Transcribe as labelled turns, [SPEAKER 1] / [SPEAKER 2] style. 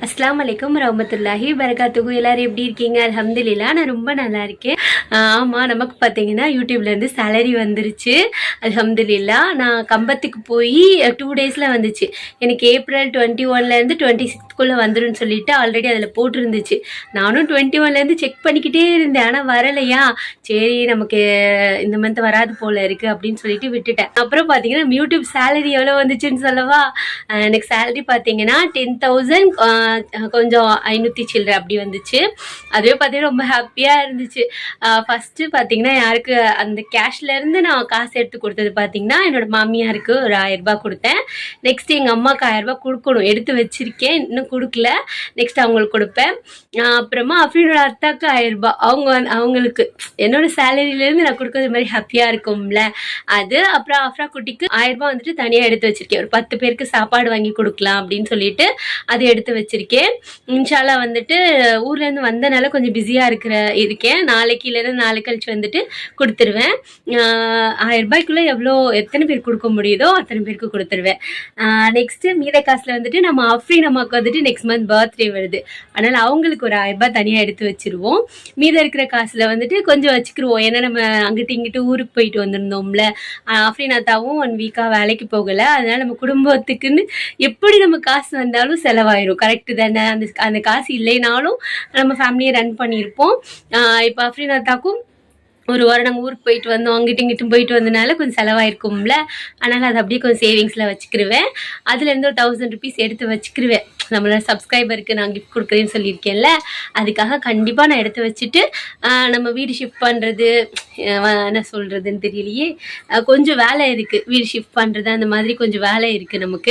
[SPEAKER 1] அஸ்ஸலாமு அலைக்கும் வரஹ்மத்துல்லாஹி வபரகாத்துஹு. எல்லாரும் எப்படி இருக்கீங்க? அல்ஹம்துலில்லாஹ், நான் ரொம்ப நல்லா இருக்கேன். ஆமாம், நமக்கு பார்த்தீங்கன்னா யூடியூப்லேருந்து சேலரி வந்துருச்சு. அல்ஹம்துலில்லாஹ். நான் கம்பத்துக்கு போய் 2 டேஸில் வந்துச்சு. எனக்கு ஏப்ரல் 21லேருந்து 26க்குள்ளே வந்துடும் சொல்லிட்டு ஆல்ரெடி அதில் போட்டிருந்துச்சு. நானும் 21லேருந்து செக் பண்ணிக்கிட்டே இருந்தேன், ஆனால் வரலையா. சரி, நமக்கு இந்த மந்த் வராது போல் இருக்குது அப்படின்னு சொல்லிட்டு விட்டுட்டேன். அப்புறம் பார்த்தீங்கன்னா யூடியூப் சேலரி எவ்வளோ வந்துச்சுன்னு சொல்லவா? எனக்கு சேலரி பார்த்தீங்கன்னா 10,000 கொஞ்சம் 500 சில்லற அப்படி வந்துச்சு. அதுவே பார்த்தீங்கன்னா ரொம்ப ஹாப்பியாக இருந்துச்சு. ஃபஸ்ட்டு பார்த்தீங்கன்னா யாருக்கு அந்த கேஷ்லேருந்து நான் காசு எடுத்து கொடுத்தது பார்த்தீங்கன்னா என்னோட மாமியாருக்கு ஒரு 1000 ரூபாய் கொடுத்தேன். நெக்ஸ்ட் எங்கள் அம்மாவுக்கு 1000 ரூபாய் கொடுக்கணும், எடுத்து வச்சிருக்கேன், இன்னும் கொடுக்கல. நெக்ஸ்ட் அவங்களுக்கு கொடுப்பேன். அப்புறமா அஃப்ரீனோட அத்தாவுக்கு 1000 ரூபாய் அவங்களுக்கு என்னோட சேலரியிலேருந்து நான் கொடுக்கறது மாதிரி ஹாப்பியாக இருக்கும்ல அது. அப்புறம் அஃப்ரா குட்டிக்கு 1000 ரூபாய் வந்துட்டு தனியாக எடுத்து வச்சிருக்கேன். ஒரு 10 பேருக்கு சாப்பாடு வாங்கி கொடுக்கலாம் அப்படின்னு சொல்லிட்டு அதை எடுத்து வச்சிருக்கேன். இன்ஷால்லா வந்துட்டு ஊர்லேருந்து வந்தனால கொஞ்சம் பிஸியாக இருக்கேன். நாளைக்கு கழிச்சு வந்துட்டு கொடுத்துருவேன். 1000 ரூபாய்க்குள்ளே எத்தனை பேர் கொடுக்க முடியுதோ அத்தனை பேருக்கு கொடுத்துருவேன். நெக்ஸ்ட்டு மீத காசில் வந்துட்டு நம்ம அஃப்ரீன் அம்மாவுக்கு வந்துட்டு நெக்ஸ்ட் மந்த் பர்த்டே வருது. அதனால் அவங்களுக்கு ஒரு 1000 ரூபாய் தனியாக எடுத்து வச்சுருவோம். மீதம் இருக்கிற காசில் வந்துட்டு கொஞ்சம் வச்சுக்கிருவோம். ஏன்னா நம்ம அங்கிட்டு இங்கிட்டு ஊருக்கு போயிட்டு வந்திருந்தோம்ல. அஃப்ரீன் அத்தாவும் 1 வீக்காக வேலைக்கு போகலை. அதனால் நம்ம குடும்பத்துக்குன்னு எப்படி நம்ம காசு வந்தாலும் செலவாயிரும். கரெக்டு தானே? அந்த காசு இல்லைனாலும் நம்ம ஃபேமிலியை ரன் பண்ணியிருப்போம். இப்போ அஃப்ரீன் அத்தாக்கும் ஒரு வாரம் நாங்கள் ஊருக்கு போயிட்டு வந்தோம், அங்கிட்டும் இங்கிட்டும் போயிட்டு வந்தனால கொஞ்சம் செலவாயிருக்கும்ல. அதனால் அதை அப்படியே கொஞ்சம் சேவிங்ஸில் வச்சுக்கிருவேன். அதுலேருந்து ஒரு 1000 ருபீஸ் எடுத்து வச்சுக்கிருவேன். நம்மளோட சப்ஸ்கிரைபருக்கு நான் கிஃப்ட் கொடுக்குறேன்னு சொல்லியிருக்கேன்ல, அதுக்காக கண்டிப்பாக நான் எடுத்து வச்சுட்டு நம்ம வீடு ஷிஃப்ட் பண்ணுறது என்ன சொல்கிறதுன்னு தெரியலையே, கொஞ்சம் வேலை இருக்குது. வீடு ஷிஃப்ட் பண்ணுறது அந்த மாதிரி கொஞ்சம் வேலை இருக்குது நமக்கு.